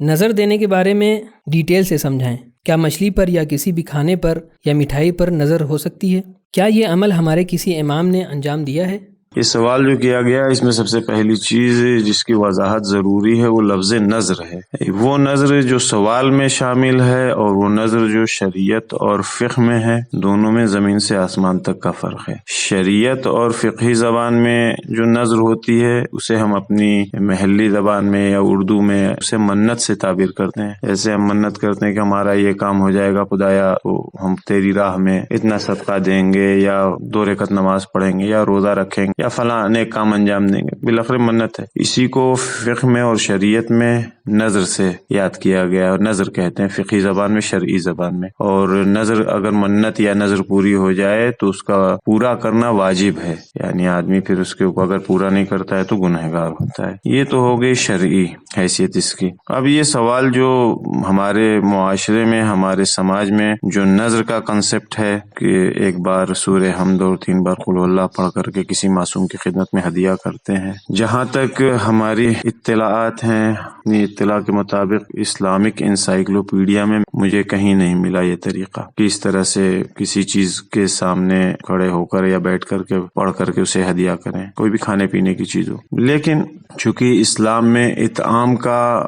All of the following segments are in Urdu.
نظر دینے کے بارے میں ڈیٹیل سے سمجھائیں۔ کیا مچھلی پر یا کسی بھی کھانے پر یا مٹھائی پر نظر ہو سکتی ہے؟ کیا یہ عمل ہمارے کسی امام نے انجام دیا ہے؟ یہ سوال جو کیا گیا اس میں سب سے پہلی چیز جس کی وضاحت ضروری ہے وہ لفظ نظر ہے۔ وہ نظر جو سوال میں شامل ہے اور وہ نظر جو شریعت اور فقہ میں ہے، دونوں میں زمین سے آسمان تک کا فرق ہے۔ شریعت اور فقہی زبان میں جو نظر ہوتی ہے اسے ہم اپنی محلی زبان میں یا اردو میں اسے منت سے تعبیر کرتے ہیں۔ جیسے ہم منت کرتے ہیں کہ ہمارا یہ کام ہو جائے گا خدایا، تو ہم تیری راہ میں اتنا صدقہ دیں گے یا 2 رکعت نماز پڑھیں گے یا روزہ رکھیں گے یا فلاں نیک کام انجام دیں گے، بالآخر منت ہے۔ اسی کو فقہ میں اور شریعت میں نظر سے یاد کیا گیا اور نظر کہتے ہیں فقہی زبان میں، شرعی زبان میں۔ اور نظر اگر منت یا نظر پوری ہو جائے تو اس کا پورا کرنا واجب ہے، یعنی آدمی پھر اس کے اوپر اگر پورا نہیں کرتا ہے تو گنہگار ہوتا ہے۔ یہ تو ہو گئی شرعی حیثیت اس کی۔ اب یہ سوال جو ہمارے معاشرے میں، ہمارے سماج میں جو نظر کا کنسپٹ ہے کہ ایک بار سورہ حمد اور 3 بار قل اللہ پڑھ کر کے کسی معصوم کی خدمت میں ہدیہ کرتے ہیں، جہاں تک ہماری اطلاعات ہیں، اپنی اطلاع کے مطابق اسلامک انسائکلوپیڈیا میں مجھے کہیں نہیں ملا یہ طریقہ کہ اس طرح سے کسی چیز کے سامنے کھڑے ہو کر یا بیٹھ کر کے پڑھ کر کے اسے ہدیہ کریں، کوئی بھی کھانے پینے کی چیز ہو۔ لیکن چونکہ اسلام میں اطعام کا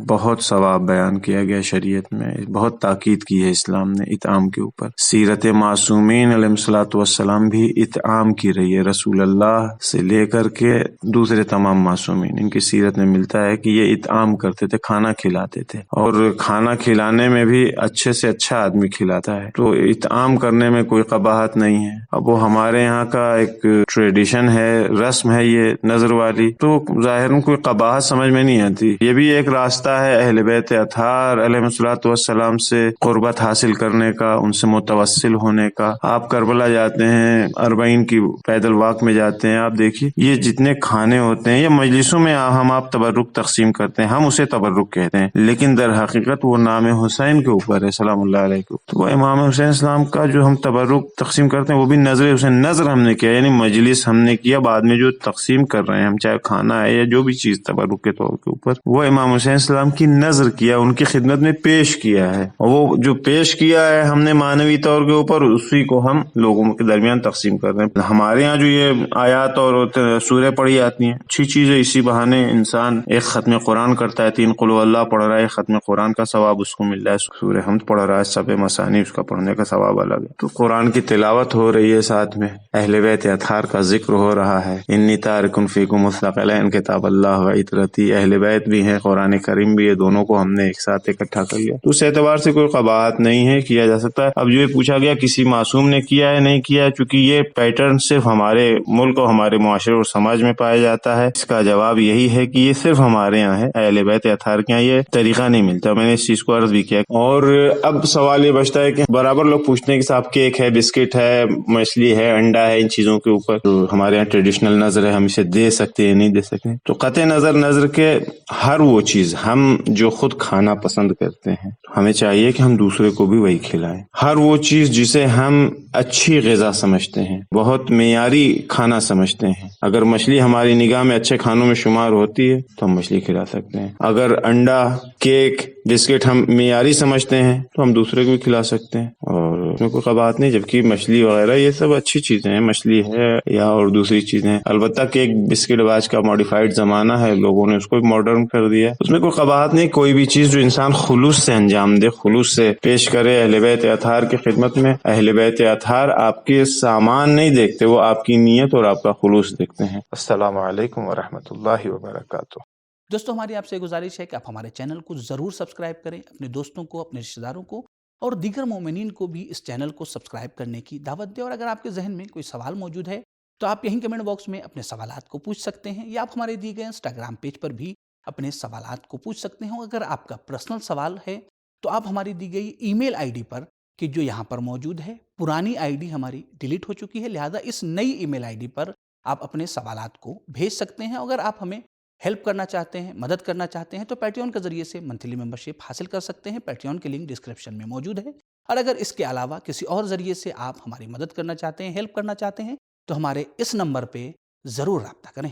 بہت ثواب بیان کیا گیا، شریعت میں بہت تاکید کی ہے اسلام نے اطعام کے اوپر۔ سیرت معصومین علیہ الصلوۃ والسلام بھی اطعام کی رہی ہے، رسول اللہ سے لے کر کے دوسرے تمام معصومین، ان کی سیرت میں ملتا ہے کہ یہ اطعام کرتے تھے، کھانا کھلاتے تھے، اور کھانا کھلانے میں بھی اچھے سے اچھا آدمی کھلاتا ہے، تو اطعام کرنے میں کوئی قباحت نہیں ہے۔ اب وہ ہمارے یہاں کا ایک ٹریڈیشن ہے، رسم ہے یہ نظر والی، تو ظاہراً کوئی قباحت سمجھ میں نہیں آتی۔ یہ بھی ایک راستہ ہے اہل بیت اطہار علیہ الصلوۃ والسلام سے قربت حاصل کرنے کا، ان سے متوسل ہونے کا۔ آپ کربلا جاتے ہیں، 40 کی پیدل واک میں جاتے ہیں، آپ دیکھیے یہ جتنے کھانے ہوتے ہیں، یہ مجلسوں میں آپ تبرک تقسیم کرتے ہیں، ہم اسے تبرک کہتے ہیں، لیکن در حقیقت وہ نام حسین کے اوپر ہے سلام اللہ علیہ کے، تو وہ امام حسین اسلام کا جو ہم تبرک تقسیم کرتے ہیں وہ بھی نظر حسین، نظر ہم نے کیا، یعنی مجلس ہم نے کیا، بعد میں جو تقسیم کر رہے ہیں ہم، چاہے کھانا ہے یا جو بھی چیز تبرک کے طور کے اوپر، وہ امام حسین اسلام کی نظر کیا، ان کی خدمت میں پیش کیا ہے، اور وہ جو پیش کیا ہے ہم نے معنوی طور کے اوپر، اسی کو ہم لوگوں کے درمیان تقسیم کر رہے ہیں۔ ہمارے یہاں جو یہ آیات اور سورہ پڑھی جاتی ہیں، اچھی چیز ہے، اسی بہانے انسان ایک ختم قرآن کرتا ہے، 3 قل اللہ پڑھ رہا ہے، ختم قرآن کا ثواب اس کو مل رہا ہے، سورہ حمد پڑھ رہا ہے، 7 مثانی اس کا پڑھنے کا ثواب الگ ہے، تو قرآن کی تلاوت ہو رہی ہے، ساتھ میں اہل بیت اطہار کا ذکر ہو رہا ہے، انی تارک فیکم الثقلین کتاب اللہ و عترتی، اہل بیت بھی ہیں، قرآن کریم بھی ہے، دونوں کو ہم نے ایک ساتھ اکٹھا کر لیا، تو اس اعتبار سے کوئی قباحت نہیں ہے، کیا جا سکتا ہے۔ اب جو یہ پوچھا گیا کسی معصوم نے کیا ہے نہیں کیا ہے، چونکہ یہ پیٹرن صرف ہمارے ملک اور ہمارے معاشرے اور سماج میں پایا جاتا ہے، اس کا جواب یہی ہے کہ یہ صرف ہمارے یہاں ہے، اہل بیت اطہار کے یہاں یہ طریقہ نہیں ملتا، میں نے اس چیز کو عرض بھی کیا۔ اور اب سوال یہ بچتا ہے کہ برابر لوگ پوچھتے ہیں کہ صاحب کیک ہے، بسکٹ ہے، مچھلی ہے، انڈا ہے، ان چیزوں کے اوپر تو ہمارے یہاں ٹریڈیشنل نظر ہے، ہم اسے دے سکتے ہیں نہیں دے سکتے، تو قطع نظر کے ہر وہ چیز ہم جو خود کھانا پسند کرتے ہیں ہمیں چاہیے کہ ہم دوسرے کو بھی وہی کھلائیں، ہر وہ چیز جسے ہم اچھی غذا سمجھتے ہیں، بہت معیاری کھانا سمجھتے ہیں، اگر مچھلی ہماری نگاہ میں اچھے کھانوں میں شمار ہوتی ہے تو ہم مچھلی کھلا سکتے ہیں، اگر انڈا، کیک، بسکٹ ہم معیاری سمجھتے ہیں تو ہم دوسرے کو بھی کھلا سکتے ہیں، اور اس میں کوئی قباحت نہیں، جبکہ مچھلی وغیرہ یہ سب اچھی چیزیں ہیں، مچھلی ہے یا اور دوسری چیزیں، البتہ کیک، بسکٹ آج کا ماڈیفائڈ زمانہ ہے، لوگوں نے اس کو بھی ماڈرن کر دیا، اس میں کوئی قباحت نہیں، کوئی بھی چیز جو انسان خلوص سے انجام دے، خلوص سے پیش کرے اہل بیت اطہار کی خدمت میں۔ اہل بیت اطہار آپ کے سامان نہیں دیکھتے، وہ آپ کی نیت اور آپ کا خلوص دیکھتے ہیں۔ السلام علیکم ورحمۃ اللہ وبرکاتہ۔ دوستو، ہماری آپ سے گزارش ہے کہ آپ ہمارے چینل کو ضرور سبسکرائب کریں، اپنے دوستوں کو، اپنے رشتہ داروں کو اور دیگر مومنین کو بھی اس چینل کو سبسکرائب کرنے کی دعوت دیں، اور اگر آپ کے ذہن میں کوئی سوال موجود ہے تو آپ یہیں کمنٹ باکس میں اپنے سوالات کو پوچھ سکتے ہیں، یا آپ ہمارے دیے گئے انسٹاگرام پیج پر بھی اپنے سوالات کو پوچھ سکتے ہیں۔ اگر آپ کا پرسنل سوال ہے تو آپ ہماری دی گئی ای میل آئی ڈی پر، کہ جو یہاں پر موجود ہے، پرانی آئی ڈی ہماری ڈیلیٹ ہو چکی ہے، لہذا اس نئی ای میل آئی ڈی پر آپ اپنے سوالات کو بھیج سکتے ہیں۔ اگر آپ ہمیں ہیلپ کرنا چاہتے ہیں، مدد کرنا چاہتے ہیں، تو پیٹریون کے ذریعے سے منتھلی ممبرشپ حاصل کر سکتے ہیں، پیٹریون کی لنک ڈسکرپشن میں موجود ہے۔ اور اگر اس کے علاوہ کسی اور ذریعے سے آپ ہماری مدد کرنا چاہتے ہیں، ہیلپ کرنا چاہتے ہیں، تو ہمارے اس نمبر پہ ضرور رابطہ کریں۔